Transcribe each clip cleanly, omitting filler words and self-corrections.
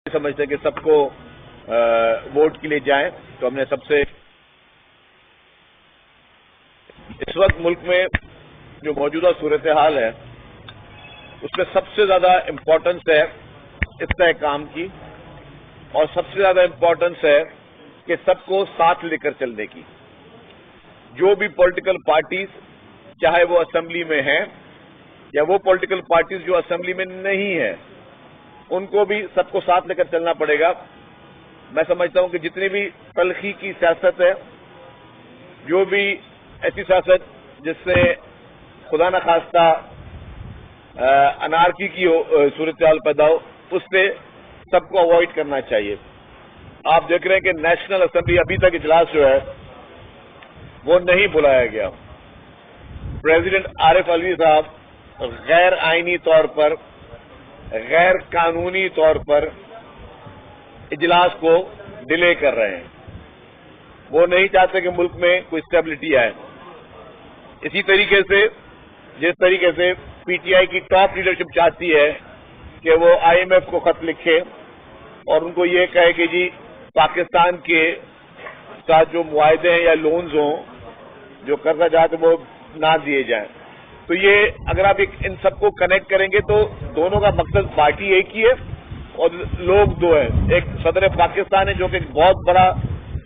سمجھتے ہیں کہ سب کو ووٹ کے لیے جائیں، تو ہم نے سب سے اس وقت ملک میں جو موجودہ صورتحال ہے اس میں سب سے زیادہ امپورٹنس ہے استحکام کی، اور سب سے زیادہ امپورٹنس ہے کہ سب کو ساتھ لے کر چلنے کی۔ جو بھی پولیٹیکل پارٹیز چاہے وہ اسمبلی میں ہیں یا وہ پولیٹیکل پارٹیز جو اسمبلی میں نہیں ہیں، ان کو بھی سب کو ساتھ لے کر چلنا پڑے گا۔ میں سمجھتا ہوں کہ جتنی بھی تلخی کی سیاست ہے، جو بھی ایسی سیاست جس سے خدا نخواستہ انارکی کی صورتحال پیدا ہو، اس سے سب کو اوائڈ کرنا چاہیے۔ آپ دیکھ رہے ہیں کہ نیشنل اسمبلی ابھی تک اجلاس جو ہے وہ نہیں بلایا گیا۔ پریزیڈنٹ عارف علوی صاحب غیر آئینی طور پر، غیر قانونی طور پر اجلاس کو ڈیلے کر رہے ہیں۔ وہ نہیں چاہتے کہ ملک میں کوئی اسٹیبلٹی آئے۔ اسی طریقے سے جس طریقے سے پی ٹی آئی کی ٹاپ لیڈرشپ چاہتی ہے کہ وہ آئی ایم ایف کو خط لکھے اور ان کو یہ کہے کہ جی پاکستان کے ساتھ جو معاہدے ہیں یا لونز ہوں، جو قرضہ جات وہ نہ دیے جائیں، تو یہ اگر آپ ان سب کو کنیکٹ کریں گے تو دونوں کا مقصد پارٹی ایک ہی ہے اور لوگ دو ہیں۔ ایک صدر پاکستان ہے جو کہ بہت بڑا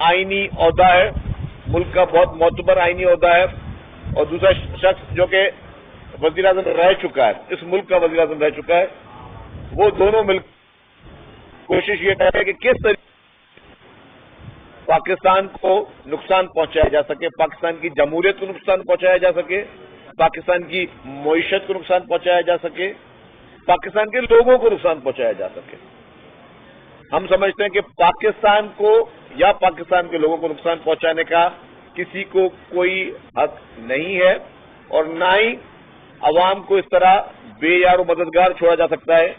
آئینی عہدہ ہے، ملک کا بہت معتبر آئینی عہدہ ہے، اور دوسرا شخص جو کہ وزیر اعظم رہ چکا ہے، اس ملک کا وزیر اعظم رہ چکا ہے۔ وہ دونوں مل کوشش یہ کر رہے ہیں کہ کس طریقے پاکستان کو نقصان پہنچایا جا سکے، پاکستان کی جمہوریت کو نقصان پہنچایا جا سکے، پاکستان کی معیشت کو نقصان پہنچایا جا سکے، پاکستان کے لوگوں کو نقصان پہنچایا جا سکے۔ ہم سمجھتے ہیں کہ پاکستان کو یا پاکستان کے لوگوں کو نقصان پہنچانے کا کسی کو کوئی حق نہیں ہے، اور نہ ہی عوام کو اس طرح بے یار و مددگار چھوڑا جا سکتا ہے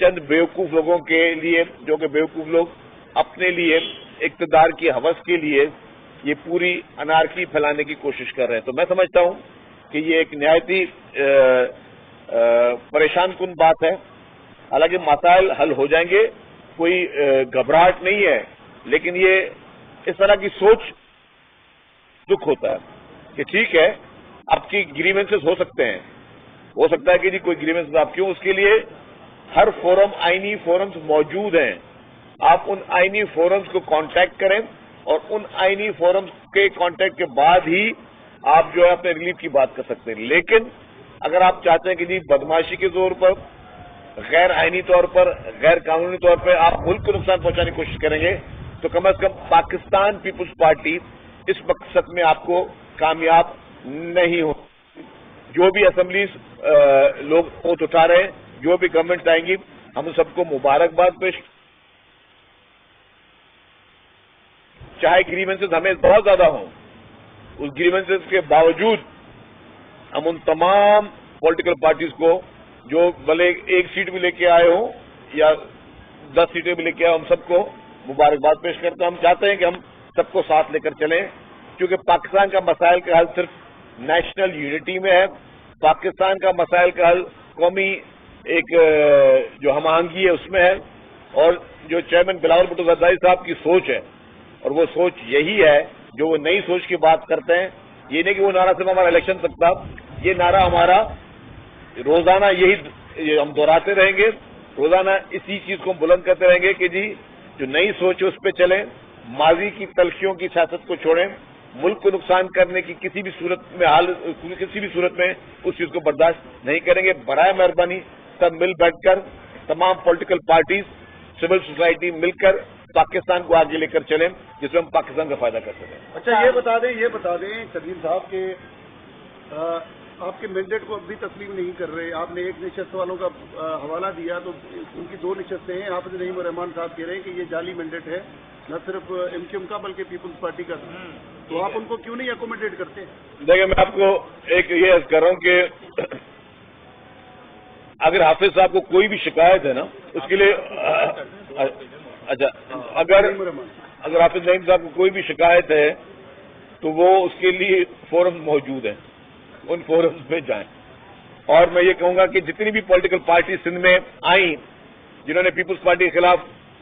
چند بیوقوف لوگوں کے لیے، جو کہ بیوقوف لوگ اپنے لیے اقتدار کی ہوس کے لیے یہ پوری انارکی پھیلانے کی کوشش کر رہے ہیں۔ تو میں سمجھتا ہوں کہ یہ ایک نہایتی پریشان کن بات ہے۔ حالانکہ مسائل حل ہو جائیں گے، کوئی گھبراہٹ نہیں ہے، لیکن یہ اس طرح کی سوچ دکھ ہوتا ہے کہ ٹھیک ہے آپ کی گریونسز ہو سکتے ہیں، ہو سکتا ہے کہ جی کوئی گریونس آپ کیوں، اس کے لیے ہر فورم آئینی فورمز موجود ہیں۔ آپ ان آئینی فورمز کو کانٹیکٹ کریں، اور ان آئینی فورمز کے کانٹیکٹ کے بعد ہی آپ جو ہے اپنے ریلیف کی بات کر سکتے ہیں۔ لیکن اگر آپ چاہتے ہیں کہ جی بدماشی کے زور پر، غیر آئینی طور پر، غیر قانونی طور پر آپ ملک کو نقصان پہنچانے کی کوشش کریں گے، تو کم از کم پاکستان پیپلز پارٹی اس مقصد میں آپ کو کامیاب نہیں ہو۔ جو بھی اسمبلیز لوگ ووٹ اٹھا رہے ہیں، جو بھی گورنمنٹ آئیں گی، ہم سب کو مبارکباد پیش، چاہے گریونسز ہمیں بہت زیادہ ہوں، اس گریونسز کے باوجود ہم ان تمام پولیٹیکل پارٹیز کو جو بھلے ایک سیٹ بھی لے کے آئے ہوں یا 10 سیٹیں بھی لے کے آئے، ہم سب کو مبارکباد پیش کرتے ہیں۔ ہم چاہتے ہیں کہ ہم سب کو ساتھ لے کر چلیں، کیونکہ پاکستان کا مسائل کا حل صرف نیشنل یونٹی میں ہے۔ پاکستان کا مسائل کا حل قومی ایک جو ہم آہنگی ہے اس میں ہے، اور جو چیئرمین بلاول بھٹو زرداری صاحب کی سوچ ہے، اور وہ سوچ یہی ہے جو وہ نئی سوچ کی بات کرتے ہیں۔ یہ نہیں کہ وہ نعرہ صرف ہمارا الیکشن تک تھا، یہ نعرہ ہمارا روزانہ یہی ہم دہراتے رہیں گے، روزانہ اسی چیز کو بلند کرتے رہیں گے کہ جی جو نئی سوچ ہے اس پہ چلیں، ماضی کی تلخیوں کی سیاست کو چھوڑیں، ملک کو نقصان کرنے کی کسی بھی صورت میں اس چیز کو برداشت نہیں کریں گے۔ برائے مہربانی سب مل بیٹھ کر، تمام پولیٹیکل پارٹیز، سول سوسائٹی مل کر پاکستان کو آگے لے کر چلیں، جس میں ہم پاکستان کا فائدہ کر سکیں۔ اچھا یہ بتا دیں شبیر صاحب کہ آپ کے مینڈیٹ کو اب بھی تسلیم نہیں کر رہے۔ آپ نے ایک نشست والوں کا حوالہ دیا، تو ان کی 2 نشستیں ہیں۔ حافظ نعیم الرحمان صاحب کہہ رہے ہیں کہ یہ جعلی مینڈیٹ ہے، نہ صرف ایم کیو ایم کا بلکہ پیپلز پارٹی کا، تو آپ ان کو کیوں نہیں اکوموڈیٹ کرتے؟ دیکھیں، میں آپ کو ایک یہ عرض کر رہا ہوں کہ اگر حافظ صاحب کو کوئی بھی شکایت ہے نا، اس کے لیے اچھا اگر حافظ نعیم صاحب کو کوئی بھی شکایت ہے تو وہ اس کے لیے فورم موجود ہیں، ان فورمز میں جائیں۔ اور میں یہ کہوں گا کہ جتنی بھی پولیٹیکل پارٹی سندھ میں آئیں جنہوں نے پیپلز پارٹی کے خلاف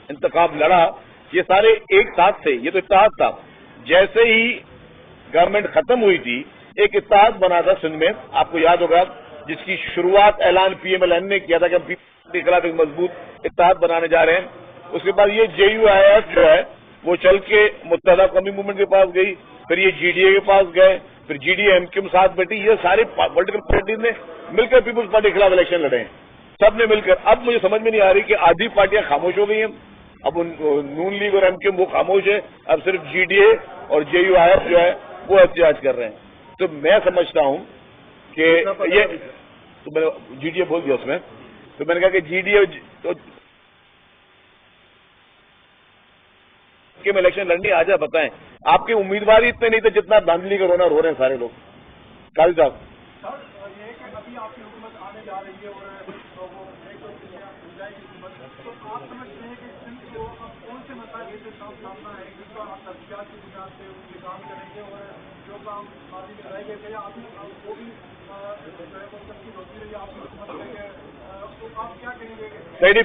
इंतखाब लड़ा, ये सारे एक साथ थे, ये तो इत्तेहाद था। जैसे ही गवर्नमेंट खत्म हुई थी, एक इत्तेहाद बना था सिंध में, आपको याद होगा, जिसकी शुरुआत ऐलान PMLN ने किया था कि हम पीपल्स के खिलाफ एक मजबूत इत्तेहाद बनाने जा रहे हैं। उसके बाद ये JUIF जो है वो चल के मुत्तहदा कौमी मूवमेंट के पास गई, फिर ये GDA के पास गए, फिर GDA MQ साथ बैठी, ये सारे पॉलिटिकल पार्टीज ने मिलकर पीपल्स पार्टी के खिलाफ इलेक्शन लड़े हैं, सब ने मिलकर। अब मुझे समझ में नहीं आ रही कि आधी पार्टियां खामोश हो गई हैं, अब नून लीग और MQ वो खामोश है, अब सिर्फ GDA और JUIF जो है वो एहतजाज कर रहे हैं। तो मैं समझता हूं कि ये, तो मैंने GDA बोल दिया उसमें, तो मैंने कहा कि GDA तो में इलेक्शन लड़नी आ जाए, बताएं आपके उम्मीदवार ही इतने नहीं थे जितना धांधली का रोना रो रहे हैं सारे लोग। काजी साहब,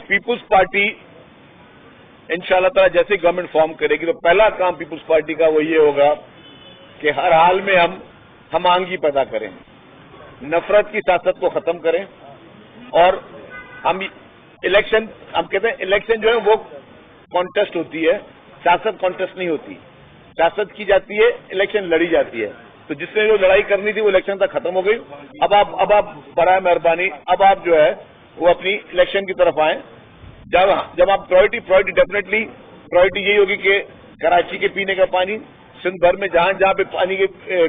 पीपुल्स पार्टी इंशाअल्लाह ताला जैसे गवर्नमेंट फॉर्म करेगी तो पहला काम पीपुल्स पार्टी का वो ये होगा कि हर हाल में हम हमआहंगी पैदा करें, नफरत की सियासत को खत्म करें, और हम इलेक्शन, हम कहते हैं इलेक्शन जो है वो कॉन्टेस्ट होती है, सियासत कॉन्टेस्ट नहीं होती, सियासत की जाती है, इलेक्शन लड़ी जाती है। तो जिसने जो लड़ाई करनी थी वो इलेक्शन तक खत्म हो गई। अब आप बराए मेहरबानी अब आप जो है वो अपनी इलेक्शन की तरफ आए। जब आप प्रायोरिटी डेफिनेटली प्रायोरिटी यही होगी कि कराची के पीने का पानी, सिंध भर में जहां जहां पे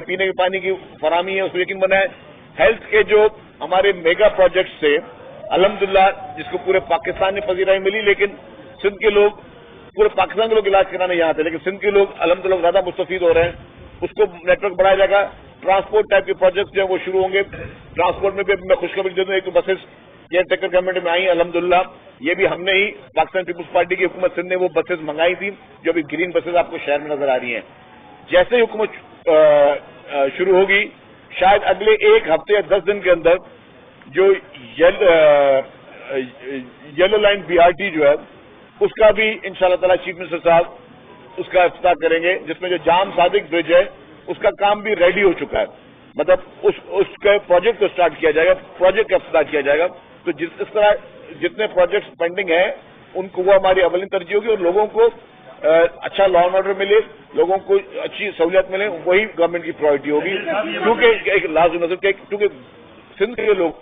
पीने के पानी की फराहमी है उसको यकीन बनाए। हेल्थ के जो हमारे मेगा प्रोजेक्ट्स थे अल्हम्दुलिल्लाह, जिसको पूरे पाकिस्तान में पजीराई मिली, लेकिन सिंध के लोग, पूरे पाकिस्तान के लोग इलाज कराने यहाँ थे, लेकिन सिंध के लोग अल्हम्दुलिल्लाह ज्यादा मुस्तफीद हो रहे हैं, उसको नेटवर्क बढ़ाया जाएगा। ट्रांसपोर्ट टाइप के प्रोजेक्ट जो है वो शुरू होंगे। ट्रांसपोर्ट में भी मैं खुशखबरी दे दूं, एक तो बसेस केयर टेकर गवर्नमेंट में आई अल्हम्दुलिल्लाह, ये भी हमने ही पाकिस्तान पीपुल्स पार्टी की हुकूमत सिंध ने वो बसेस मंगाई थी, जो अभी ग्रीन बसेस आपको शहर में नजर आ रही हैं। जैसे ही हुकूमत शुरू होगी, शायद अगले एक हफ्ते या 10 दिन के अंदर जो येलो लाइन BRT जो है उसका भी इंशाअल्लाह ताला चीफ मिनिस्टर साहब उसका इफ्तिताह करेंगे, जिसमें जो जाम सादिक ब्रिज है उसका काम भी रेडी हो चुका है, मतलब उसके प्रोजेक्ट को स्टार्ट किया जाएगा, प्रोजेक्ट का इफ्तिताह किया जाएगा। तो इस तरह जितने प्रोजेक्ट्स पेंडिंग है उनको वो हमारी अवलिन तरजीह होगी, और लोगों को अच्छा लॉ एंड ऑर्डर मिले, लोगों को अच्छी सहूलियत मिले, वही गवर्नमेंट की प्रायोरिटी होगी। क्योंकि एक लाजिम नजर क्योंकि सिंध के लोग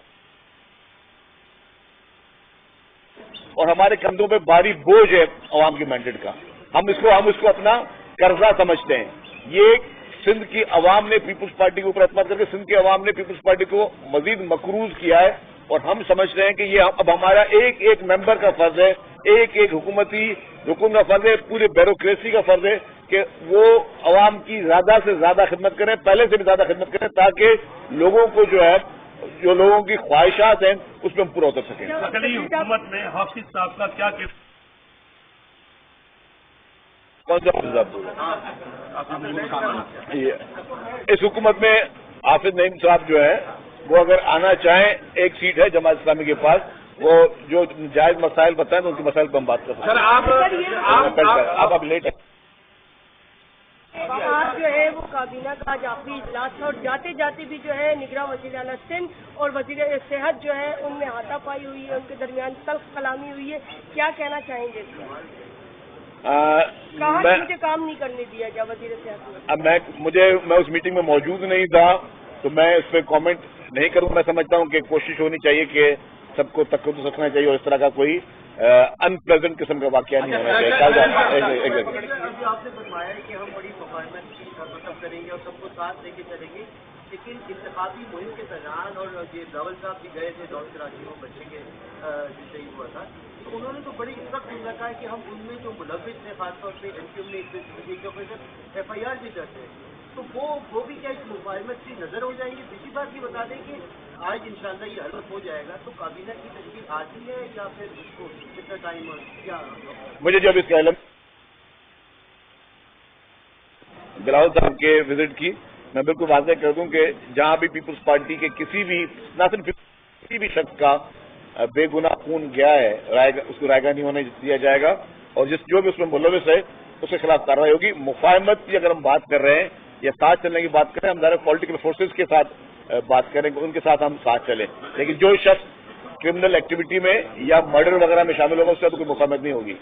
और हमारे कंधों पे भारी बोझ है अवाम की मैंडेट का, हम इसको अपना कर्जा समझते हैं। ये सिंध की अवाम ने पीपुल्स पार्टी के ऊपर एतमाद करके सिंध की अवाम ने पीपुल्स पार्टी को मजीद मकरूज किया है, और हम समझ रहे हैं कि ये अब हमारा एक एक मेंबर का फर्ज है, एक एक हुकूमती रुकन का फर्ज है, पूरे ब्यूरोक्रेसी का फर्ज है कि वो अवाम की ज्यादा से ज्यादा खिदमत करें, पहले से भी ज्यादा खिदमत करें, ताकि लोगों को जो है, जो लोगों की ख्वाहिशात हैं उसमें हम पूरा उतर सकें। अगली हुकूमत में हाफिज साहब का क्या कौन सा इस हुकूमत में हाफिज नईम साहब जो है वो अगर आना चाहें, एक सीट है जमात इस्लामी के पास, वो जो जायज मसाइल बताएं तो उनके मसाइल पर हम बात कर सकते हैं। आप लेट है, आप जो है वो काबीना का आज आखिरी इजलास था, और जाते जाते भी जो है निगरां वज़ीर आला सिंध और वज़ीर सेहत जो है उनमें हाथापाई हुई है, उनके दरमियान तल्ख कलामी हुई है, क्या कहना चाहेंगे इसमें? कहा मुझे काम नहीं करने दिया जा वज़ीर सेहत ने। मैं उस मीटिंग में मौजूद नहीं था, तो मैं इस पर कॉमेंट नहीं करूँ। मैं समझता हूँ कि कोशिश होनी चाहिए कि सबको तकद्दुस रखना चाहिए और इस तरह का कोई अनप्लेजेंट किस्म का वाकया नहीं होना चाहिए। आपने फरमाया है कि हम बड़ी परफॉर्मेंस करेंगे और सबको साथ लेके चलेंगे, लेकिन इंतखाबी मुहिम के दौरान, और ये रावल साहब भी गए थे दौड़ कराची में बच्चे के जिससे हुआ था, तो उन्होंने तो बड़ी सख्त जुमला कहा कि हम उनमें जो मुलविस थे, खासतौर पर MQ ने FIR भी करते हैं, तो वो भी क्या इस मुफाहमत की नजर हो जाएंगे? दूसरी बात ये बता दें कि आज इंशाल्लाह ये हल हो जाएगा, तो काबीना की तशकील आती है या फिर उसको कितना टाइम क्या? मुझे जब इसका इल्म बिलावल साहब के विजिट की, मैं बिल्कुल वाज़ेह कर दूं कि जहां भी पीपुल्स पार्टी के किसी भी, ना सिर्फ किसी भी शख्स का बेगुनाह खून गया है, उसको रायगा नहीं होने दिया जाएगा, और जो भी उसमें मुलविस है उसके खिलाफ कार्रवाई होगी। मुफाहमत की अगर हम बात कर रहे हैं या साथ चलने की बात करें, हम डायरेक्ट पॉलिटिकल फोर्सेज के साथ बात करेंगे, उनके साथ हम साथ चलें, लेकिन जो शख्स क्रिमिनल एक्टिविटी में या मर्डर वगैरह में शामिल होगा उससे तो कोई मुफाहमत नहीं होगी।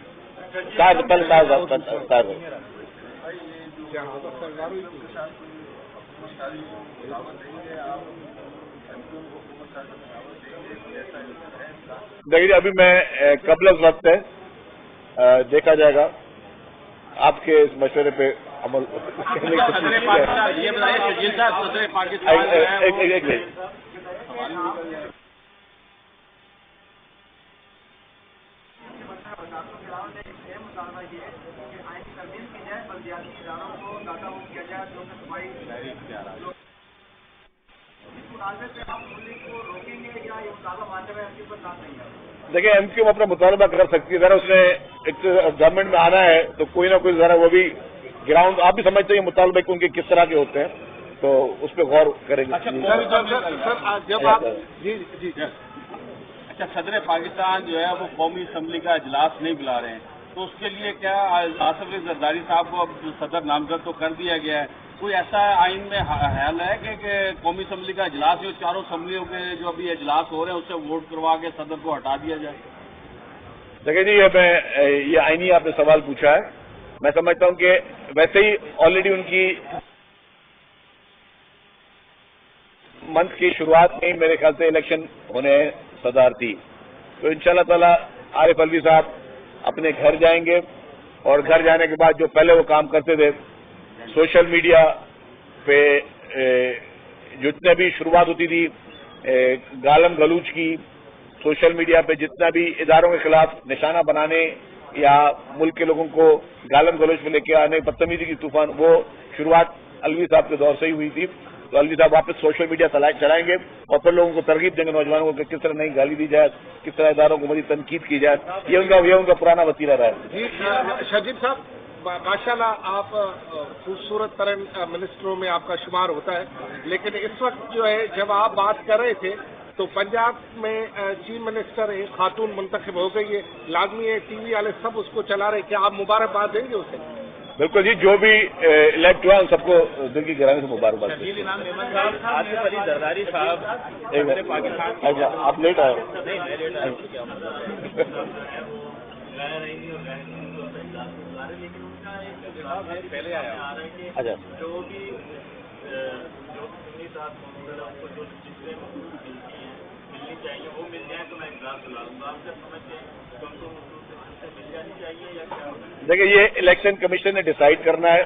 देखिए अभी मैं कबल वक्त है, देखा जाएगा आपके इस मशवरे पे अमल। ये बताइए शकील साहब, सदर पाकिस्तान देखिए एमक्यूएम अपना मुतालबा कर सकती है, जरा उसने एक गवर्नमेंट में आना है तो कोई ना कोई जरा वो भी ग्राउंड, आप भी समझते हैं मुतालबे उनके किस तरह के होते हैं, तो उस पर गौर करेंगे। सर जब आप जी अच्छा, सदर पाकिस्तान जो है वो कौमी असम्बली का इजलास नहीं बुला रहे हैं, तो उसके लिए क्या आसिफ अली जरदारी साहब को अब सदर नामजद तो कर दिया गया है, कोई ऐसा आइन में हाल है कि कौमी असम्बली का इजलास जो चारों असम्बलियों के जो अभी इजलास हो रहे हैं उससे वोट करवा के सदर को हटा दिया जाए? देखिए जी, ये आईनी आपने सवाल पूछा है, मैं समझता हूं कि वैसे ही ऑलरेडी उनकी मंथ की शुरुआत में ही मेरे ख्याल से इलेक्शन होने सदारती, तो इंशाल्लाह ताला आरिफ अलवी साहब अपने घर जाएंगे और घर जाने के बाद जो पहले वो काम करते थे सोशल मीडिया पे जितने भी शुरुआत होती थी गालम गलूच की, सोशल मीडिया पे जितना भी इदारों के खिलाफ निशाना बनाने या मुल्क के लोगों को गालम गलूच में लेके आने, बदतमीजी की तूफान, वो शुरुआत अलवी साहब के दौर से ही हुई थी। तो अलवी साहब वापस सोशल मीडिया चलाएंगे और फिर लोगों को तरगीब देंगे, नौजवानों को किस तरह नई गाली दी जाए, किस तरह इदारों को मजीद तनकीद की जाए, ये उनका पुराना वतीरा रहा है। जी शकील साहब, माशाल्लाह आप खूबसूरत तरह मिनिस्टरों में आपका शुमार होता है, लेकिन इस वक्त जो है जब आप बात कर रहे थे तो पंजाब में चीफ मिनिस्टर एक खातून मुंतखब हो गई है, लाजमी है टीवी वाले सब उसको चला रहे, क्या आप मुबारकबाद देंगे उसे? बिल्कुल जी, जो भी इलेक्ट हुआ उन सबको दिल की गहराई से मुबारकबाद। आसिफ अली जरदारी साहब आप लेट आए? पहले आया। अच्छा, जो भी मिलनी चाहिए वो मिल जाए तो मैं इजलास बुला लूंगा। आपसे समझते हैं मिल जानी चाहिए या क्या? देखिए ये इलेक्शन कमीशन ने डिसाइड करना है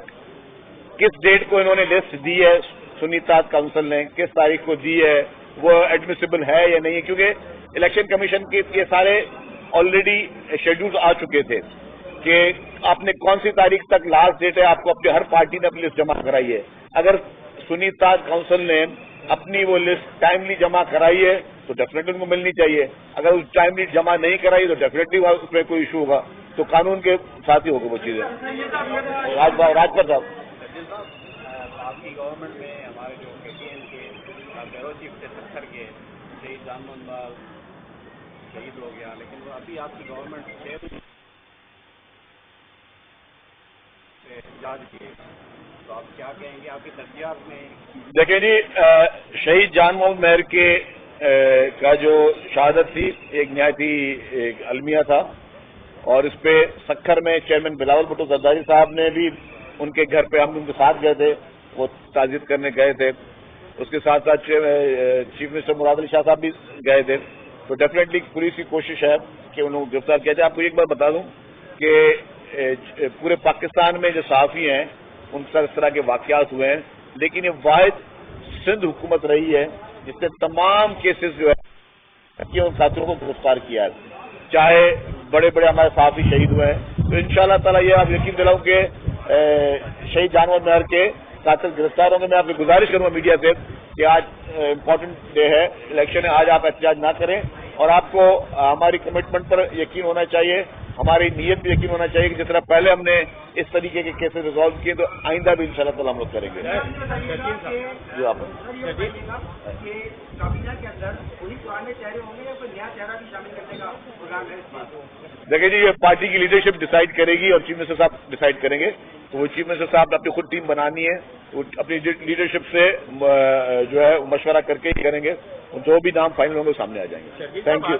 किस डेट को इन्होंने लिस्ट दी है, सुन्नीतात काउंसिल ने किस तारीख को दी है, वो एडमिसिबल है या नहीं है, क्योंकि इलेक्शन कमीशन के ये सारे ऑलरेडी शेड्यूल्स आ चुके थे कि आपने कौन सी तारीख तक लास्ट डेट है, आपको अपनी हर पार्टी ने अपनी लिस्ट जमा कराई है। अगर सुन्नीतात काउंसिल ने अपनी वो लिस्ट टाइमली जमा कराई है तो डेफिनेटली उनको मिलनी चाहिए, अगर उस टाइमली जमा नहीं कराई तो डेफिनेटली उसमें कोई इशू होगा, तो कानून के साथ ही होगा वो चीजें। राजभर साहब, आपकी गवर्नमेंट में हमारे जो KTN के ब्यूरो चीफ थे 70 के शहीद जानमोहन लाल शहीद हो गया, लेकिन वो अभी आपकी गवर्नमेंट याद किए, तो आप क्या कहेंगे आपकी तरजीहात में? देखिए जी, शहीद जानमोहन मेहर के का जो शहादत थी एक नहायती एक अलमिया था, और इस पे सखर में चेयरमैन बिलावल भुट्टो जरदारी साहब ने भी उनके घर पे हम उनके साथ गए थे, वो ताज़ियत करने गए थे, उसके साथ साथ चीफ मिनिस्टर मुराद अली शाह साहब भी गए थे। तो डेफिनेटली पुलिस की कोशिश है कि उन्होंने गिरफ्तार किया जाए। आपको एक बार बता दूं कि पूरे पाकिस्तान में जो सहाफ़ी हैं उन पर इस तरह के वाक़यात हुए हैं, लेकिन ये वाहिद सिंध हुकूमत रही है जिसने तमाम केसेस जो है कि उन साथियों को गिरफ्तार किया है, चाहे बड़े बड़े हमारे सहाफ़ी शहीद हुए हैं। तो इंशाअल्लाह ताला ये आप यकीन दिलाऊं कि शहीद जानमोहन मेहर के कातिल गिरफ्तार होंगे। मैं आपसे गुजारिश करूंगा मीडिया से कि आज इम्पोर्टेंट डे है, इलेक्शन है, आज आप एहतजाज ना करें और आपको हमारी कमिटमेंट पर यकीन होना चाहिए हमारी नीयत भी यकीन होना चाहिए कि जिस तरह पहले हमने इस तरीके के केसेस रिजॉल्व किए तो आइंदा भी इंशाल्लाह ताला हम लोग करेंगे। जो आप काबीना के अंदर वही पुराने चेहरे होंगे या कोई नया चेहरा भी शामिल करने का प्रोग्राम है इस बात? देखिए जी, ये पार्टी की लीडरशिप डिसाइड करेगी और चीफ मिनिस्टर साहब डिसाइड करेंगे। तो वो चीफ मिनिस्टर साहब ने अपनी खुद टीम बनानी है, वो अपनी लीडरशिप से जो है मशवरा करके ही करेंगे। जो भी नाम फाइनल होंगे सामने आ जाएंगे। Thank you.